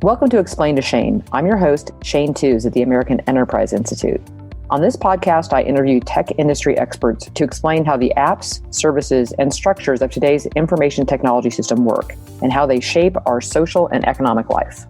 Welcome to Explain to Shane. I'm your host, Shane Tews at the American Enterprise Institute. On this podcast, I interview tech industry experts to explain how the apps, services, and structures of today's information technology system work and how they shape our social and economic life.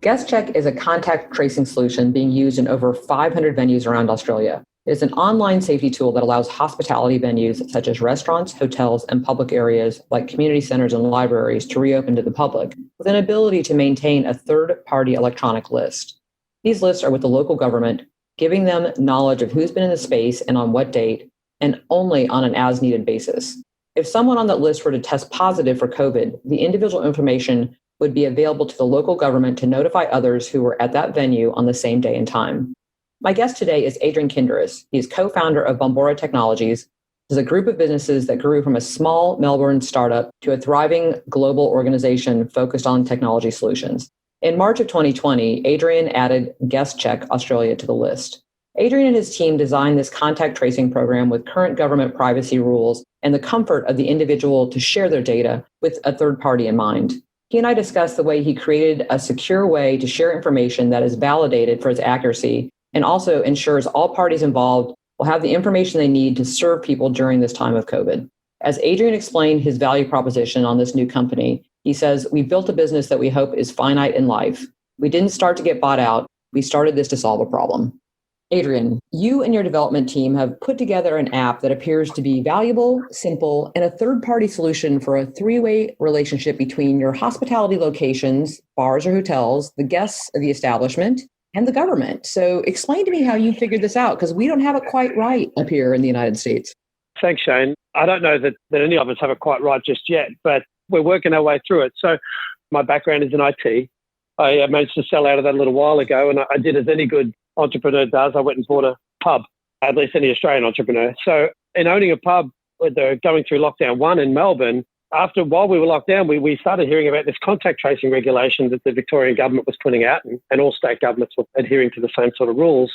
GuestCheck is a contact tracing solution being used in over 500 venues around Australia. It is an online safety tool that allows hospitality venues such as restaurants, hotels, and public areas like community centers and libraries to reopen to the public with an ability to maintain a third-party electronic list. These lists are with the local government, giving them knowledge of who's been in the space and on what date, and only on an as-needed basis. If someone on that list were to test positive for COVID, the individual information would be available to the local government to notify others who were at that venue on the same day and time. My guest today is Adrian Kinderis. He is co-founder of Bombora Technologies. It is a group of businesses that grew from a small Melbourne startup to a thriving global organization focused on technology solutions. In March of 2020, Adrian added GuestCheck Australia to the list. Adrian and his team designed this contact tracing program with current government privacy rules and the comfort of the individual to share their data with a third party in mind. He and I discussed the way he created a secure way to share information that is validated for its accuracy and also ensures all parties involved will have the information they need to serve people during this time of COVID. As Adrian explained his value proposition on this new company, he says, "We built a business that we hope is finite in life. We didn't start to get bought out. We started this to solve a problem." Adrian, you and your development team have put together an app that appears to be valuable, simple, and a third-party solution for a three-way relationship between your hospitality locations, bars or hotels, the guests of the establishment, and the government. So explain to me how you figured this out, because we don't have it quite right up here in the United States. Thanks, Shane. I don't know that any of us have it quite right just yet, but we're working our way through it. So my background is in IT. I managed to sell out of that a little while ago, and I did as any good entrepreneur does. I went and bought a pub, at least any Australian entrepreneur. So in owning a pub, they're going through lockdown 1 in Melbourne. While we were locked down, we started hearing about this contact tracing regulation that the Victorian government was putting out, and all state governments were adhering to the same sort of rules,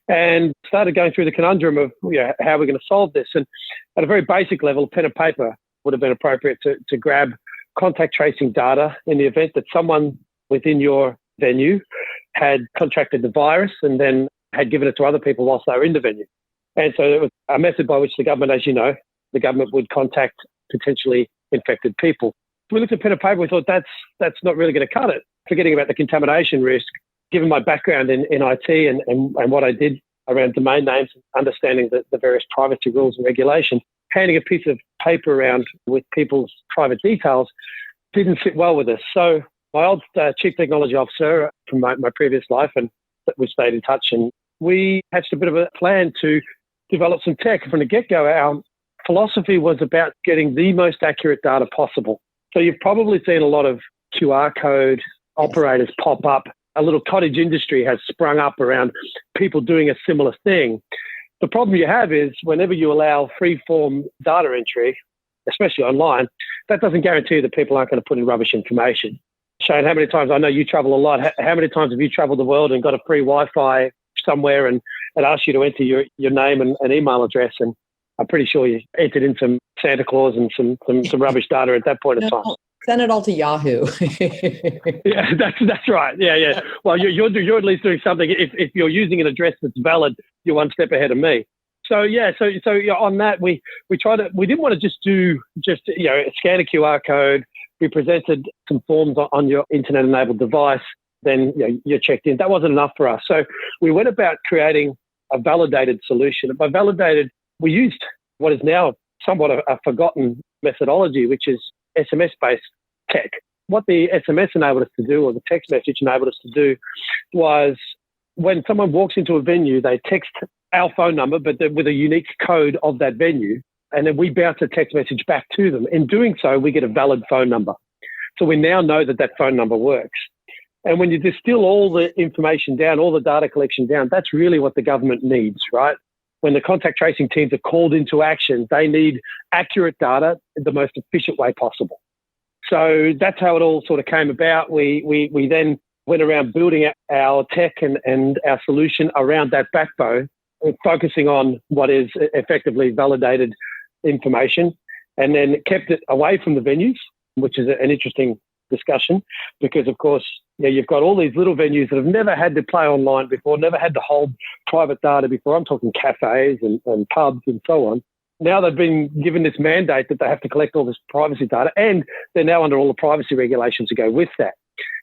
and started going through the conundrum of how we're going to solve this. And at a very basic level, pen and paper would have been appropriate to grab contact tracing data in the event that someone within your venue had contracted the virus and then had given it to other people whilst they were in the venue. And so it was a method by which the government, as you know, the government would contact potentially infected people. We looked at pen and paper, we thought that's not really going to cut it. Forgetting about the contamination risk, given my background in IT and what I did around domain names, understanding the various privacy rules and regulations, handing a piece of paper around with people's private details didn't sit well with us. So my old chief technology officer from my previous life, and we stayed in touch, and we hatched a bit of a plan to develop some tech. From the get-go, our philosophy was about getting the most accurate data possible. So you've probably seen a lot of QR code operators pop up. A little cottage industry has sprung up around people doing a similar thing. The problem you have is whenever you allow free-form data entry, especially online, that doesn't guarantee that people aren't going to put in rubbish information. Shane, how many times, I know you travel a lot, how many times have you traveled the world and got a free Wi-Fi somewhere and it asks you to enter your name and email address, and I'm pretty sure you entered in some Santa Claus and some rubbish data at that point in time. Send it all to Yahoo. Yeah, that's right. Yeah. Well, you're at least doing something. If you're using an address that's valid, you're one step ahead of me. So on that, we didn't want to just scan a QR code. We presented some forms on your internet-enabled device. Then you're checked in. That wasn't enough for us. So we went about creating a validated solution. By validated, we used what is now somewhat a forgotten methodology, which is SMS-based tech. What the SMS enabled us to do, or the text message enabled us to do, was when someone walks into a venue, they text our phone number, but with a unique code of that venue, and then we bounce a text message back to them. In doing so, we get a valid phone number. So we now know that phone number works. And when you distill all the information down, all the data collection down, that's really what the government needs, right? When the contact tracing teams are called into action, they need accurate data in the most efficient way possible. So that's how it all sort of came about. We then went around building our tech and our solution around that backbone, focusing on what is effectively validated information, and then kept it away from the venues, which is an interesting discussion because, of course, you've got all these little venues that have never had to play online before, never had to hold private data before. I'm talking cafes and pubs and so on. Now they've been given this mandate that they have to collect all this privacy data, and they're now under all the privacy regulations to go with that.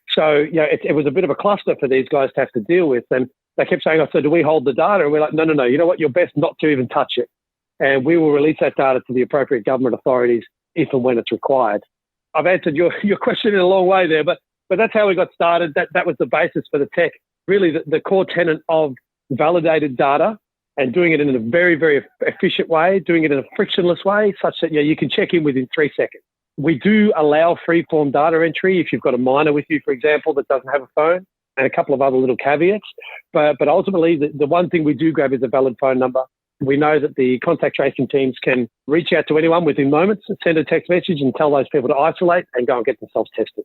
So, it was a bit of a cluster for these guys to have to deal with. And they kept saying, so do we hold the data? And we're like, no, you know what? You're best not to even touch it. And we will release that data to the appropriate government authorities if and when it's required. I've answered your question in a long way there, but that's how we got started. That was the basis for the tech. Really, the core tenet of validated data and doing it in a very, very efficient way, doing it in a frictionless way, such that you can check in within 3 seconds. We do allow free-form data entry if you've got a minor with you, for example, that doesn't have a phone, and a couple of other little caveats. But ultimately, the one thing we do grab is a valid phone number. We know that the contact tracing teams can reach out to anyone within moments, send a text message and tell those people to isolate and go and get themselves tested.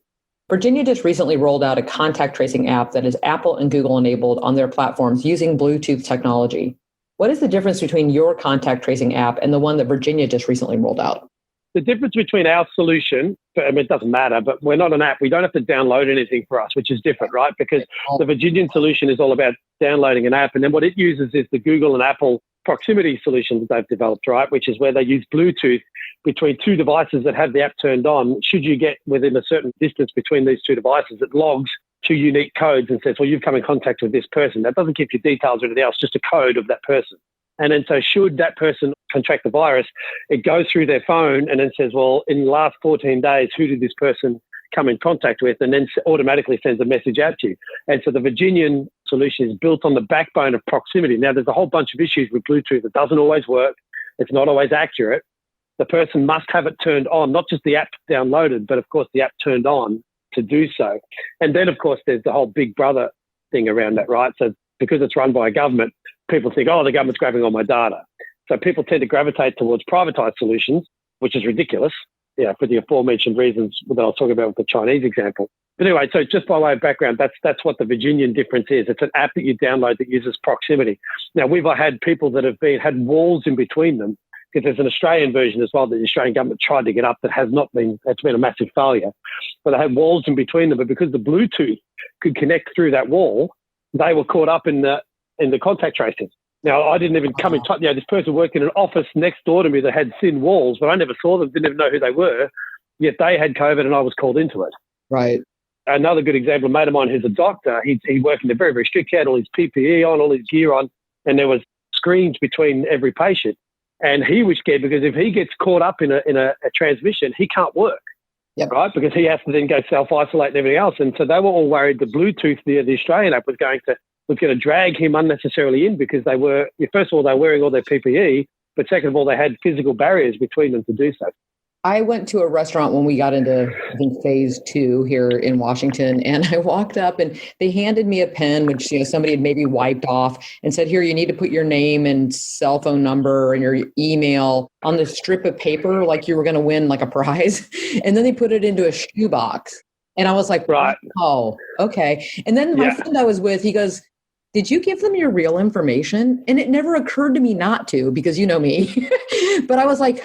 Virginia just recently rolled out a contact tracing app that is Apple and Google enabled on their platforms using Bluetooth technology. What is the difference between your contact tracing app and the one that Virginia just recently rolled out? The difference between our solution, it doesn't matter, but we're not an app. We don't have to download anything for us, which is different, right? Because the Virginian solution is all about downloading an app. And then what it uses is the Google and Apple proximity solution that they've developed, right? Which is where they use Bluetooth between two devices that have the app turned on. Should you get within a certain distance between these two devices, it logs 2 unique codes and says, well, you've come in contact with this person. That doesn't keep your details or anything else, just a code of that person. And then so should that person contract the virus, it goes through their phone and then says, well, in the last 14 days, who did this person come in contact with? And then automatically sends a message out to you. And so the Virginian solution is built on the backbone of proximity. Now, there's a whole bunch of issues with Bluetooth. It doesn't always work. It's not always accurate. The person must have it turned on, not just the app downloaded, but of course the app turned on to do so. And then, of course, there's the whole big brother thing around that, right? So because it's run by a government, people think, oh, the government's grabbing all my data. So people tend to gravitate towards privatized solutions, which is ridiculous, for the aforementioned reasons that I was talking about with the Chinese example. But anyway, so just by way of background, that's what the Virginian difference is. It's an app that you download that uses proximity. Now, we've had people that have had walls in between them, because there's an Australian version as well that the Australian government tried to get up that has not been, it's been a massive failure. But they had walls in between them, but because the Bluetooth could connect through that wall, they were caught up in the contact tracing. Now, I didn't even come in touch. This person worked in an office next door to me that had thin walls, but I never saw them, didn't even know who they were, yet they had COVID and I was called into it. Right. Another good example, a mate of mine who's a doctor, he worked in a very, very strict, he had all his PPE on, all his gear on, and there was screens between every patient. And he was scared because if he gets caught up in a transmission, he can't work. Yep. Right, because he has to then go self-isolate and everything else. And so they were all worried the Bluetooth, the Australian app was going to drag him unnecessarily in because they were, first of all, they were wearing all their PPE, but second of all, they had physical barriers between them to do so. I went to a restaurant when we got into, I think, phase 2 here in Washington, and I walked up and they handed me a pen, which somebody had maybe wiped off, and said, here, you need to put your name and cell phone number and your email on this strip of paper like you were going to win like a prize. And then they put it into a shoebox. And I was like, right. Oh, okay. And then my friend I was with, he goes, did you give them your real information? And it never occurred to me not to, because you know me. But I was like,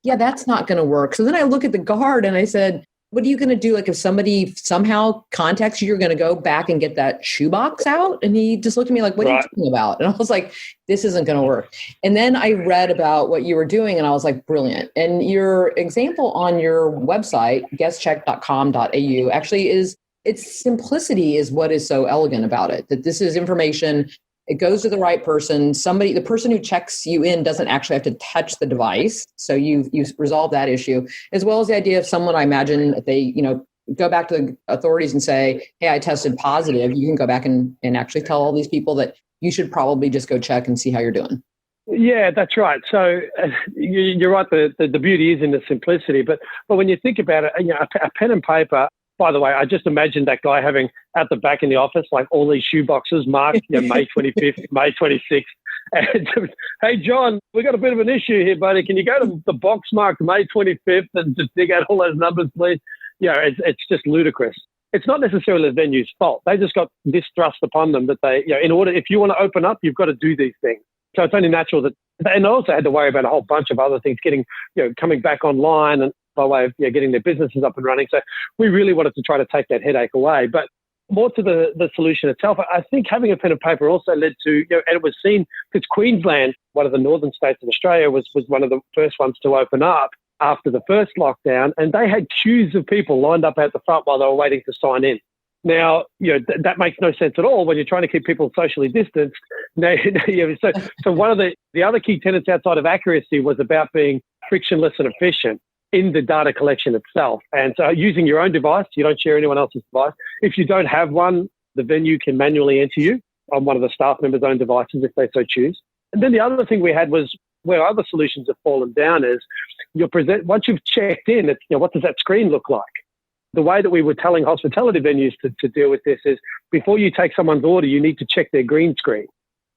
yeah, that's not going to work. So then I look at the guard and I said, what are you going to do? Like if somebody somehow contacts you, you're going to go back and get that shoebox out? And he just looked at me like, what are you talking about? And I was like, this isn't going to work. And then I read about what you were doing and I was like, brilliant. And your example on your website, guestcheck.com.au, actually its simplicity is what is so elegant about it, that this is information. It goes to the right person. The person who checks you in doesn't actually have to touch the device. So you resolve that issue, as well as the idea of someone, I imagine, if they, go back to the authorities and say, hey, I tested positive. You can go back and actually tell all these people that you should probably just go check and see how you're doing. Yeah, that's right. So you're right. The beauty is in the simplicity. But when you think about it, a pen and paper. By the way, I just imagined that guy having at the back in the office, like all these shoe boxes marked, May 25th, May 26th. And hey, John, we got a bit of an issue here, buddy. Can you go to the box marked May 25th and just dig out all those numbers, please? It's just ludicrous. It's not necessarily the venue's fault. They just got this thrust upon them that they, if you want to open up, you've got to do these things. So it's only natural that, and I also had to worry about a whole bunch of other things, coming back online. And by way of getting their businesses up and running. So we really wanted to try to take that headache away. But more to the solution itself, I think having a pen and paper also led to, and it was seen because Queensland, one of the northern states of Australia, was one of the first ones to open up after the first lockdown, and they had queues of people lined up at the front while they were waiting to sign in. Now, that makes no sense at all when you're trying to keep people socially distanced. Now, so one of the other key tenets outside of accuracy was about being frictionless and efficient in the data collection itself. And so using your own device, you don't share anyone else's device. If you don't have one, the venue can manually enter you on one of the staff members' own devices if they so choose. And then the other thing we had was where other solutions have fallen down is once you've checked in, what does that screen look like? The way that we were telling hospitality venues to deal with this is before you take someone's order, you need to check their green screen.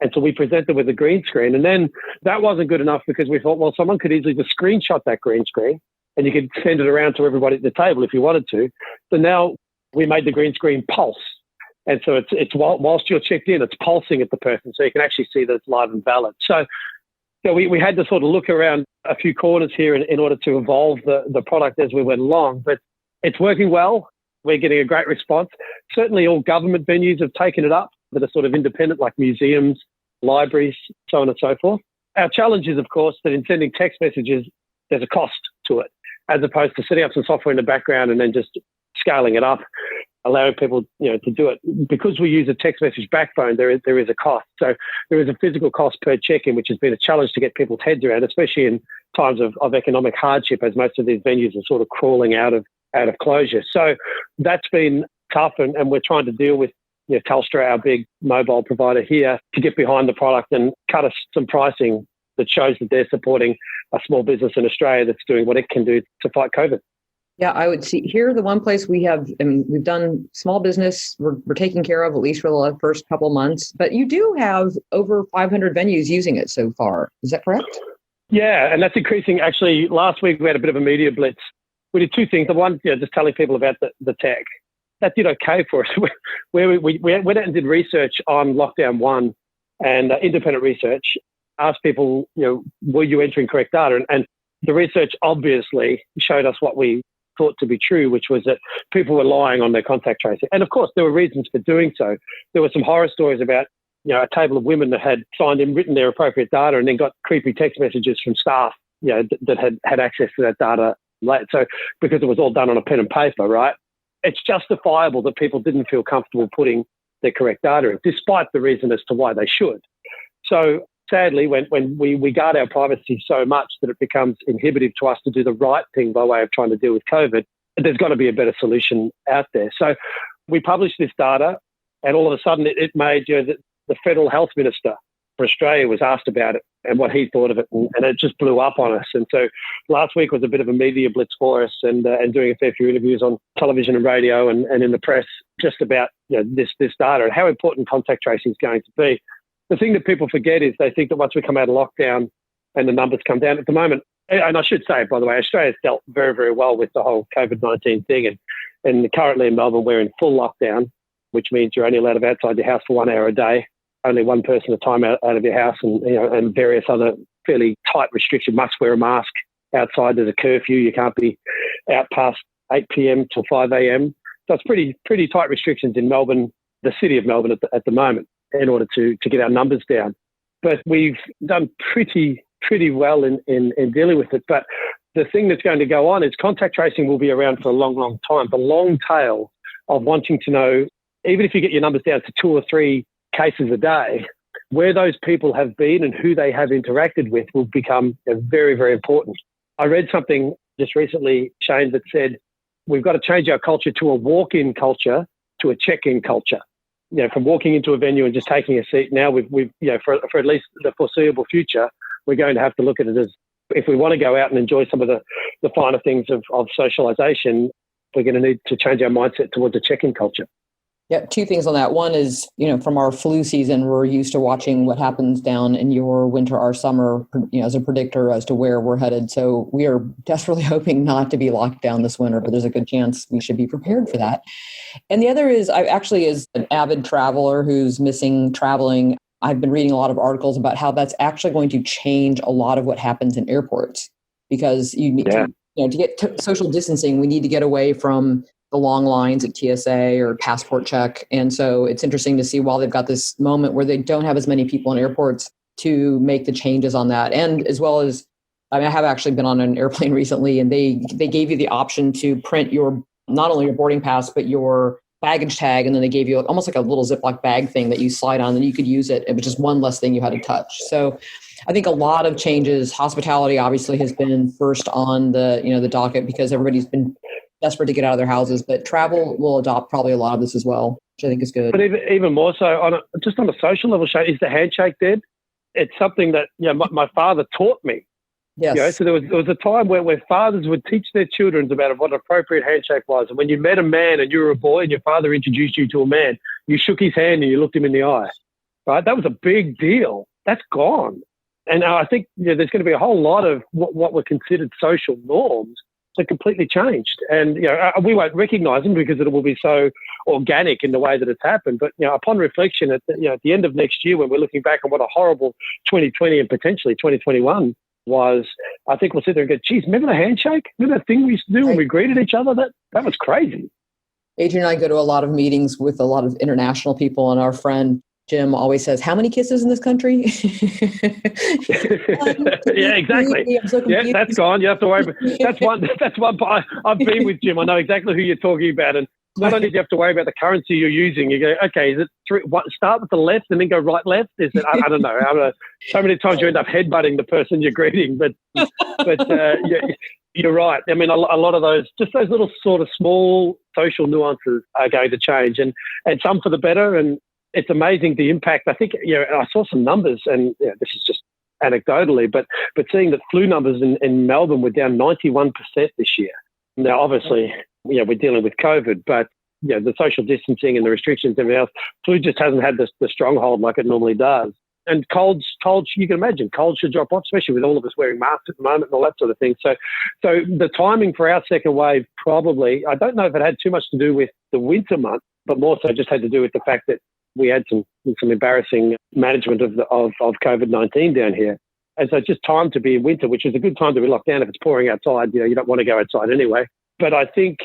And so we presented with a green screen. And then that wasn't good enough because we thought, well, someone could easily just screenshot that green screen and you could send it around to everybody at the table if you wanted to. So now we made the green screen pulse. And so it's whilst you're checked in, it's pulsing at the person. So you can actually see that it's live and valid. So we had to sort of look around a few corners here in order to evolve the product as we went along. But it's working well. We're getting a great response. Certainly all government venues have taken it up that are sort of independent, like museums, libraries, so on and so forth. Our challenge is, of course, that in sending text messages, there's a cost to it, as opposed to setting up some software in the background and then just scaling it up, allowing people to do it. Because we use a text message backbone, there is a cost. So there is a physical cost per check-in, which has been a challenge to get people's heads around, especially in times of economic hardship, as most of these venues are sort of crawling out of closure. So that's been tough, and we're trying to deal with Telstra, our big mobile provider here, to get behind the product and cut us some pricing that shows that they're supporting a small business in Australia that's doing what it can do to fight COVID. Yeah, I would see here the one place we've done small business, we're taking care of at least for the first couple months, but you do have over 500 venues using it so far. Is that correct? Yeah, and that's increasing. Actually, last week we had a bit of a media blitz. We did two things. The one, just telling people about the tech. That did okay for us. We went out and did research on lockdown one and independent research, asked people, were you entering correct data? And the research obviously showed us what we thought to be true, which was that people were lying on their contact tracing. And of course, there were reasons for doing so. There were some horror stories about, a table of women that had signed in, written their appropriate data, and then got creepy text messages from staff, that had access to that data late. So because it was all done on a pen and paper, right? It's justifiable that people didn't feel comfortable putting their correct data in, despite the reason as to why they should. So sadly, when we guard our privacy so much that it becomes inhibitive to us to do the right thing by way of trying to deal with COVID, there's got to be a better solution out there. So we published this data, and all of a sudden it made the federal health minister for Australia was asked about it and what he thought of it, and it just blew up on us. And so last week was a bit of a media blitz for us, and doing a fair few interviews on television and radio and in the press just about this data and how important contact tracing is going to be. The thing that people forget is they think that once we come out of lockdown and the numbers come down at the moment, and I should say, by the way, Australia's dealt very, very well with the whole COVID-19 thing, and currently in Melbourne we're in full lockdown, which means you're only allowed to be outside your house for 1 hour a day, only one person at a time out of your house, and various other fairly tight restrictions. Must wear a mask outside. There's a curfew. You can't be out past 8 p.m. till 5 a.m. So it's pretty tight restrictions in Melbourne, the city of Melbourne at the moment, in order to get our numbers down. But we've done pretty well in dealing with it. But the thing that's going to go on is contact tracing will be around for a long, long time. The long tail of wanting to know, even if you get your numbers down to 2 or 3 cases a day, where those people have been and who they have interacted with will become very, very important. I read something just recently, Shane, that said we've got to change our culture to a walk-in culture to a check-in culture. From walking into a venue and just taking a seat, now we've for at least the foreseeable future, we're going to have to look at it as, if we want to go out and enjoy some of the finer things of socialization, we're going to need to change our mindset towards a check-in culture. Yeah, 2 things on that. One is, from our flu season, we're used to watching what happens down in your winter, our summer, as a predictor as to where we're headed. So we are desperately hoping not to be locked down this winter, but there's a good chance we should be prepared for that. And the other is, as an avid traveler who's missing traveling, I've been reading a lot of articles about how that's actually going to change a lot of what happens in airports, because you need to to get social distancing, we need to get away from the long lines at TSA or passport check. And so it's interesting to see while they've got this moment where they don't have as many people in airports to make the changes on that. And as well as, I have actually been on an airplane recently, and they gave you the option to print not only your boarding pass, but your baggage tag. And then they gave you almost like a little Ziploc bag thing that you slide on and you could use it. It was just one less thing you had to touch. So I think a lot of changes. Hospitality obviously has been first on the docket because everybody's been desperate to get out of their houses, but travel will adopt probably a lot of this as well, which I think is good. But even more so, just on a social level, Shane, is the handshake dead? It's something that my father taught me. Yes. So there was a time where fathers would teach their children about what an appropriate handshake was. And when you met a man and you were a boy and your father introduced you to a man, you shook his hand and you looked him in the eye. Right? That was a big deal. That's gone. And I think there's going to be a whole lot of what were considered social norms that completely changed. And we won't recognise them because it will be so organic in the way that it's happened. But upon reflection, at the end of next year, when we're looking back on what a horrible 2020 and potentially 2021 was, I think we'll sit there and go, geez, remember the handshake? Remember that thing we used to do when we greeted each other? That was crazy. Adrian and I go to a lot of meetings with a lot of international people, and our friend Jim always says, "How many kisses in this country?" Yeah, exactly. Yeah, that's gone. You have to worry about that's one. That's one. I've been with Jim. I know exactly who you're talking about. And not only do you have to worry about the currency you're using, you go, okay, is it start with the left and then go right left? Is it? I don't know. So many times you end up headbutting the person you're greeting, but you're right. I mean, a lot of those little sort of small social nuances are going to change, and some for the better. And it's amazing the impact. I think, I saw some numbers, and this is just anecdotally, but seeing that flu numbers in Melbourne were down 91% this year. Now, obviously, we're dealing with COVID, but the social distancing and the restrictions and everything else, flu just hasn't had the stronghold like it normally does. And colds, you can imagine, colds should drop off, especially with all of us wearing masks at the moment and all that sort of thing. So the timing for our second wave probably, I don't know if it had too much to do with the winter months, but more so just had to do with the fact that we had some embarrassing management of COVID-19 down here. And so it's just time to be in winter, which is a good time to be locked down. If it's pouring outside, you don't want to go outside anyway. But I think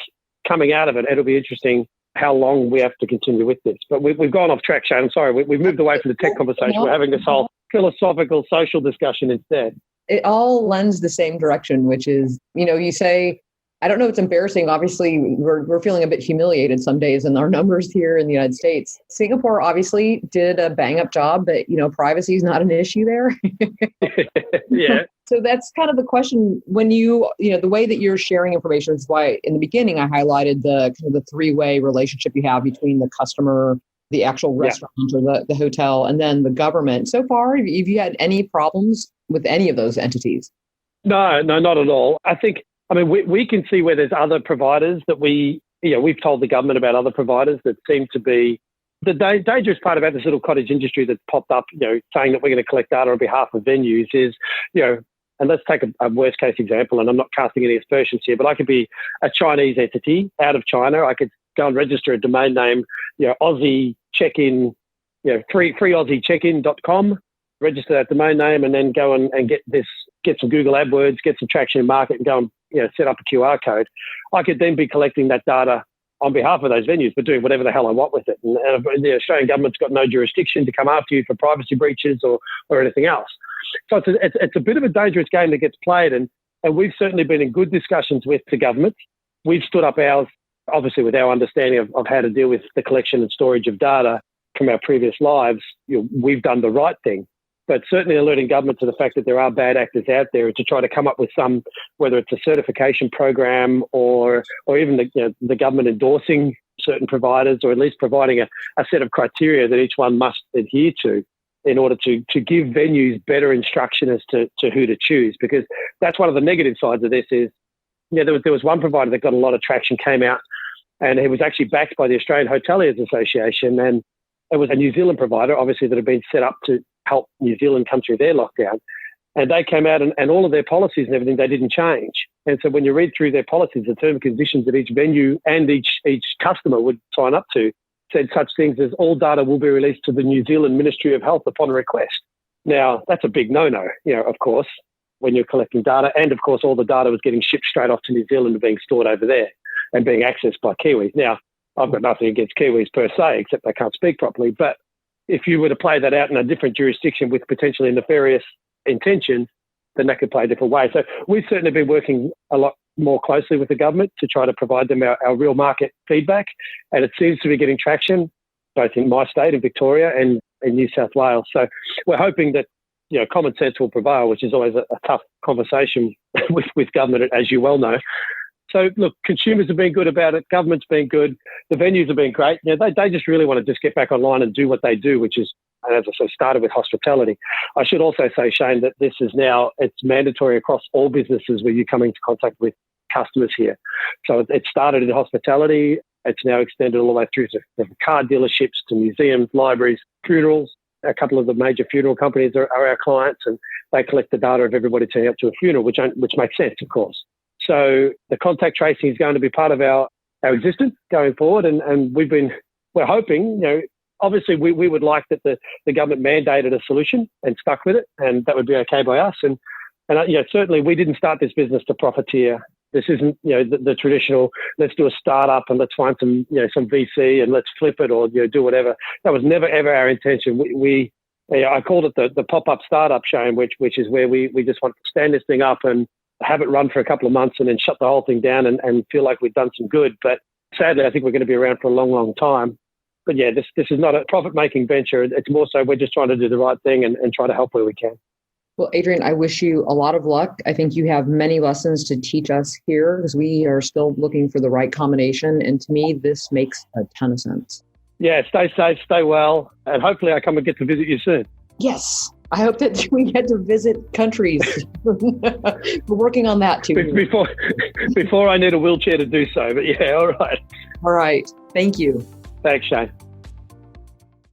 coming out of it, it'll be interesting how long we have to continue with this. But we've gone off track, Shane. I'm sorry. We've moved away from the tech conversation. We're having this whole philosophical, social discussion instead. It all lends the same direction, which is, you say, I don't know if it's embarrassing. Obviously, we're feeling a bit humiliated some days in our numbers here in the United States. Singapore obviously did a bang-up job, but, privacy is not an issue there. Yeah. So that's kind of the question when the way that you're sharing information is why in the beginning I highlighted the kind of the three-way relationship you have between the customer, the actual restaurant or the hotel, and then the government. So far, have you had any problems with any of those entities? No, not at all. We can see where there's other providers that we've told the government about other providers that seem to be the dangerous part about this little cottage industry that's popped up, saying that we're going to collect data on behalf of venues is, and let's take a worst case example, and I'm not casting any aspersions here, but I could be a Chinese entity out of China. I could go and register a domain name, Aussie check-in, freeaussiecheck-in.com, register that domain name, and then go and get some Google AdWords, get some traction in market, and go and set up a QR code. I could then be collecting that data on behalf of those venues, but doing whatever the hell I want with it. And the Australian government's got no jurisdiction to come after you for privacy breaches or anything else. So it's a bit of a dangerous game that gets played, and we've certainly been in good discussions with the government. We've stood up ours, obviously, with our understanding of how to deal with the collection and storage of data from our previous lives. We've done the right thing. But certainly alerting government to the fact that there are bad actors out there to try to come up with some, whether it's a certification program or even the government endorsing certain providers, or at least providing a set of criteria that each one must adhere to in order to give venues better instruction as to who to choose. Because that's one of the negative sides of this is, there was one provider that got a lot of traction, came out, and it was actually backed by the Australian Hoteliers Association, and it was a New Zealand provider, obviously, that had been set up to help New Zealand come through their lockdown. And they came out and all of their policies and everything, they didn't change. And so when you read through their policies, the terms and conditions that each venue and each customer would sign up to said such things as all data will be released to the New Zealand Ministry of Health upon request. Now, that's a big no-no, of course. when you're collecting data. And of course, all the data was getting shipped straight off to New Zealand and being stored over there and being accessed by Kiwis. Now, I've got nothing against Kiwis per se, except they can't speak properly. But if you were to play that out in a different jurisdiction with potentially nefarious intentions, then that could play a different way. So we've certainly been working a lot more closely with the government to try to provide them our real market feedback. And it seems to be getting traction, both in my state, in Victoria, and in New South Wales. So we're hoping that, common sense will prevail, which is always a tough conversation with government, as you well know. So, look, consumers have been good about it. Government's been good. The venues have been great. They just really want to just get back online and do what they do, which is, as I say, started with hospitality. I should also say, Shane, that this is now, it's mandatory across all businesses where you come into contact with customers here. So it started in hospitality. It's now extended all the way through to car dealerships, to museums, libraries, funerals. A couple of the major funeral companies are our clients, and they collect the data of everybody turning up to a funeral, which makes sense, of course. So the contact tracing is going to be part of our existence going forward. And we're hoping, obviously we would like that the government mandated a solution and stuck with it, and that would be okay by us. And certainly we didn't start this business to profiteer. This isn't, the traditional, let's do a startup and let's find some VC and let's flip it or, do whatever. That was never, ever our intention. I called it the pop-up startup, Shane, which is where we just want to stand this thing up and have it run for a couple of months and then shut the whole thing down and feel like we've done some good. But sadly, I think we're going to be around for a long, long time. But yeah, this is not a profit-making venture. It's more so we're just trying to do the right thing and try to help where we can. Well, Adrian, I wish you a lot of luck. I think you have many lessons to teach us here because we are still looking for the right combination. And to me, this makes a ton of sense. Yeah, stay safe, stay well, and hopefully I come and get to visit you soon. Yes. I hope that we get to visit countries. We're working on that too. Before I need a wheelchair to do so. But yeah, all right. All right. Thank you. Thanks, Shane.